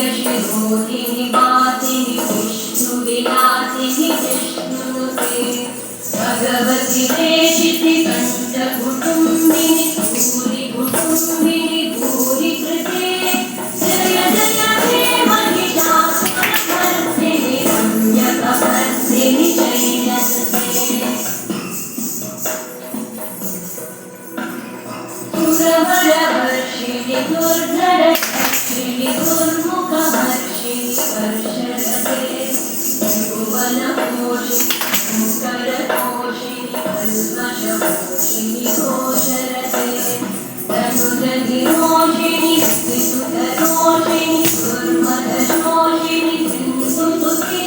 केवलविन्द्यशिरोधिनि वासिनि विष्णुविलासिनि विष्णुनुते भगवति देशिति कण्ठकुटुम्बिनि भूरि कुटुम्बिनि भूरि कृते जय जय हे महिषासुरमर्दिनि रम्यकपर्दिनि शैलसुते सुरवरवर्षिणि दुर्धरवर्षिणि दुर्मुखवर्षिणि वर्षरते त्रिभुवनपोषिणि शङ्करतोषिणि कल्मषपोषिणि घोषरते तनुजनिरोषिणि विसुतरोषिणि दुर्मदशोषिणि सिन्धुसुते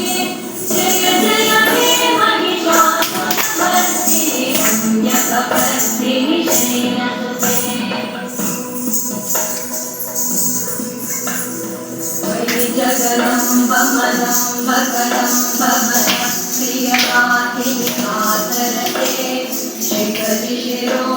जय जय हे महिषासुरमर्दिनि रम्यकपर्दिनि शैलसुते जगदम्बमदम्बकदम्बवदप्रियवाहिनि मातरते शिखरि शिरो